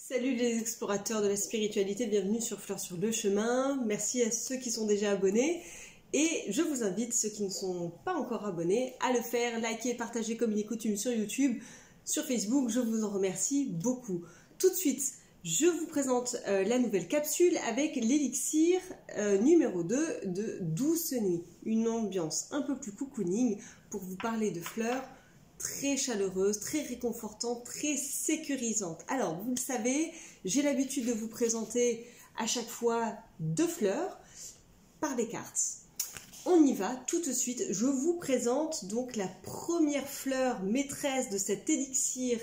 Salut les explorateurs de la spiritualité, bienvenue sur Fleurs sur le chemin. Merci à ceux qui sont déjà abonnés et je vous invite, ceux qui ne sont pas encore abonnés, à le faire, liker, partager comme il est coutume sur YouTube, sur Facebook, je vous en remercie beaucoup. Tout de suite, je vous présente la nouvelle capsule avec l'élixir numéro 2 de Douce Nuit. Une ambiance un peu plus cocooning pour vous parler de fleurs très chaleureuse, très réconfortante, très sécurisante. Alors, vous le savez, j'ai l'habitude de vous présenter à chaque fois 2 fleurs par des cartes. On y va tout de suite. Je vous présente donc la première fleur maîtresse de cet élixir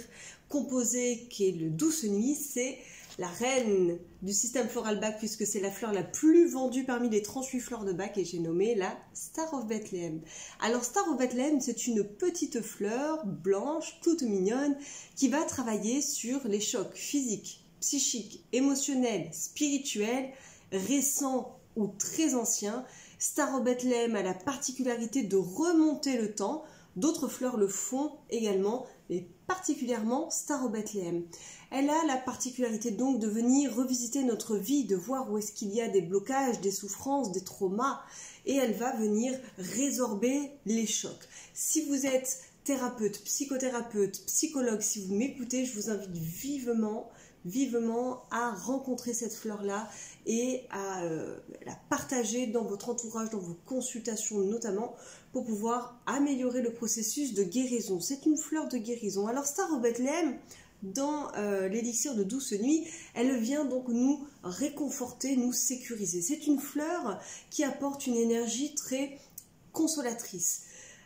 composé qui est le Douce Nuit, c'est la reine du système floral Bach puisque c'est la fleur la plus vendue parmi les 38 fleurs de Bach et j'ai nommé la Star of Bethlehem. Alors Star of Bethlehem, c'est une petite fleur blanche, toute mignonne, qui va travailler sur les chocs physiques, psychiques, émotionnels, spirituels, récents ou très anciens. Star of Bethlehem a la particularité de remonter le temps. D'autres fleurs le font également, mais particulièrement Star of Bethlehem. Elle a la particularité donc de venir revisiter notre vie, de voir où est-ce qu'il y a des blocages, des souffrances, des traumas, et elle va venir résorber les chocs. Si vous êtes thérapeute, psychothérapeute, psychologue, si vous m'écoutez, je vous invite vivement à rencontrer cette fleur-là et à la partager dans votre entourage, dans vos consultations notamment, pour pouvoir améliorer le processus de guérison. C'est une fleur de guérison. Alors Star of Bethlehem, dans l'élixir de Douce Nuit, elle vient donc nous réconforter, nous sécuriser. C'est une fleur qui apporte une énergie très consolatrice.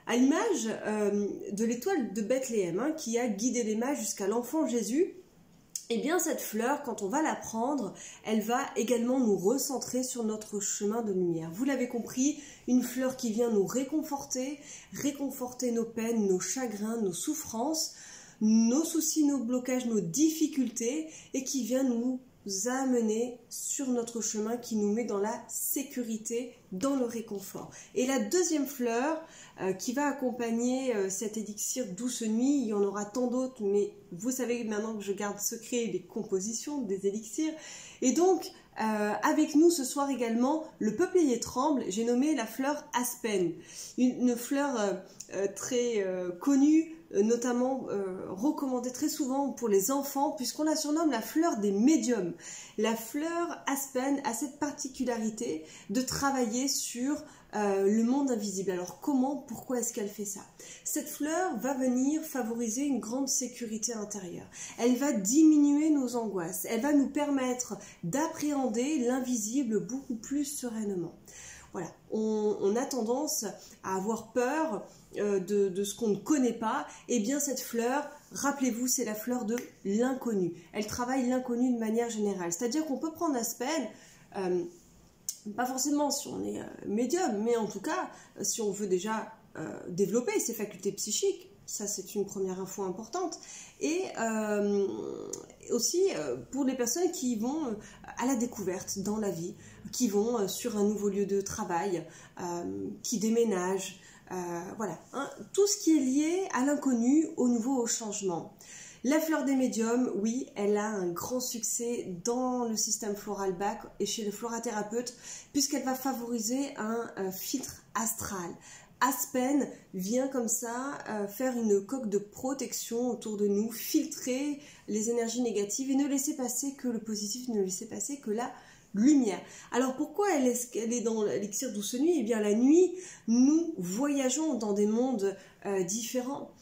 À l'image de l'étoile de Bethléem, qui a guidé les mages jusqu'à l'enfant Jésus, eh bien cette fleur, quand on va la prendre, elle va également nous recentrer sur notre chemin de lumière. Vous l'avez compris, une fleur qui vient nous réconforter nos peines, nos chagrins, nos souffrances, nos soucis, nos blocages, nos difficultés, et qui vient nous amener sur notre chemin, qui nous met dans la sécurité, dans le réconfort. Et la deuxième fleur qui va accompagner cet élixir Douce Nuit, il y en aura tant d'autres, mais vous savez maintenant que je garde secret les compositions des élixirs. Et donc, avec nous ce soir également, le peuplier tremble, j'ai nommé la fleur Aspen, une fleur très connue, notamment recommandée très souvent pour les enfants, puisqu'on la surnomme la fleur des médiums. La fleur Aspen a cette particularité de travailler sur le monde invisible. Alors comment, pourquoi est-ce qu'elle fait ça? Cette fleur va venir favoriser une grande sécurité intérieure. Elle va diminuer nos angoisses. Elle va nous permettre d'appréhender l'invisible beaucoup plus sereinement. Voilà, on a tendance à avoir peur de ce qu'on ne connaît pas. Eh bien cette fleur, rappelez-vous, c'est la fleur de l'inconnu. Elle travaille l'inconnu de manière générale. C'est-à-dire qu'on peut prendre Aspen, pas forcément si on est médium, mais en tout cas, si on veut déjà développer ses facultés psychiques, ça c'est une première info importante, et aussi pour les personnes qui vont à la découverte dans la vie, qui vont sur un nouveau lieu de travail, qui déménagent, voilà, hein, tout ce qui est lié à l'inconnu, au nouveau, au changement. La fleur des médiums, oui, elle a un grand succès dans le système floral Bach et chez le florathérapeute, puisqu'elle va favoriser un filtre astral. Aspen vient comme ça faire une coque de protection autour de nous, filtrer les énergies négatives et ne laisser passer que le positif, ne laisser passer que la lumière. Alors pourquoi elle est dans l'élixir Douce Nuit? Eh bien la nuit, nous voyageons dans des mondes différents,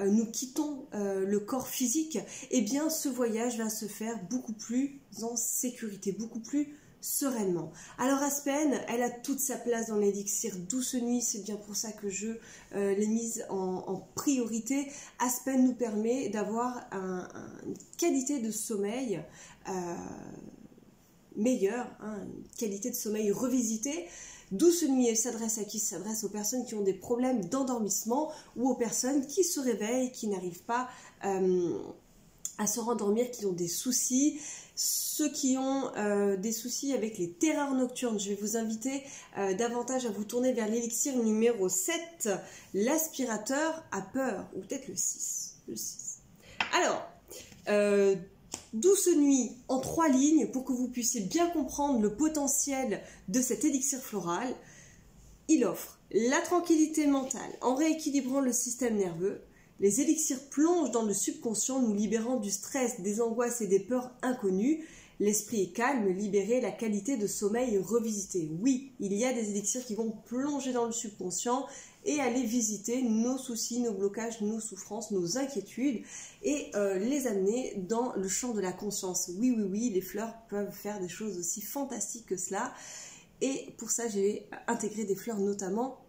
nous quittons le corps physique, et bien ce voyage va se faire beaucoup plus en sécurité, beaucoup plus sereinement. Alors Aspen, elle a toute sa place dans l'élixir Douce Nuit, c'est bien pour ça que je l'ai mise en priorité. Aspen nous permet d'avoir une qualité de sommeil meilleure, hein, une qualité de sommeil revisitée. Douce Nuit, elle s'adresse à qui? S'adresse aux personnes qui ont des problèmes d'endormissement ou aux personnes qui se réveillent, qui n'arrivent pas à se rendormir, qui ont des soucis. Ceux qui ont des soucis avec les terreurs nocturnes, je vais vous inviter davantage à vous tourner vers l'élixir numéro 7, l'aspirateur à peur, ou peut-être le 6. Alors, Douce nuit en 3 lignes pour que vous puissiez bien comprendre le potentiel de cet élixir floral. Il offre la tranquillité mentale en rééquilibrant le système nerveux. Les élixirs plongent dans le subconscient, nous libérant du stress, des angoisses et des peurs inconnues. L'esprit est calme, libéré, la qualité de sommeil revisitée. Oui, il y a des élixirs qui vont plonger dans le subconscient et aller visiter nos soucis, nos blocages, nos souffrances, nos inquiétudes et les amener dans le champ de la conscience. Oui, oui, oui, les fleurs peuvent faire des choses aussi fantastiques que cela. Et pour ça, j'ai intégré des fleurs notamment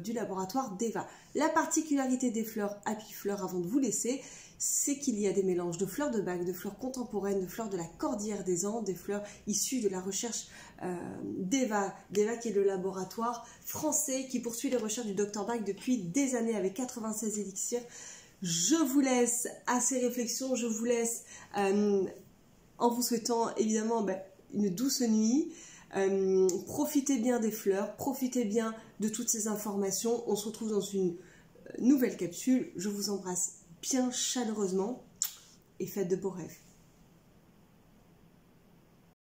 du laboratoire d'Eva. La particularité des fleurs Happy Fleurs, avant de vous laisser, c'est qu'il y a des mélanges de fleurs de bague, de fleurs contemporaines, de fleurs de la Cordillère des Andes, des fleurs issues de la recherche d'Eva qui est le laboratoire français qui poursuit les recherches du Dr Bach depuis des années avec 96 élixirs. Je vous laisse à ces réflexions, je vous laisse en vous souhaitant évidemment une douce nuit. Profitez bien des fleurs, profitez bien de toutes ces informations. On se retrouve dans une nouvelle capsule. Je vous embrasse bien chaleureusement et faites de beaux rêves.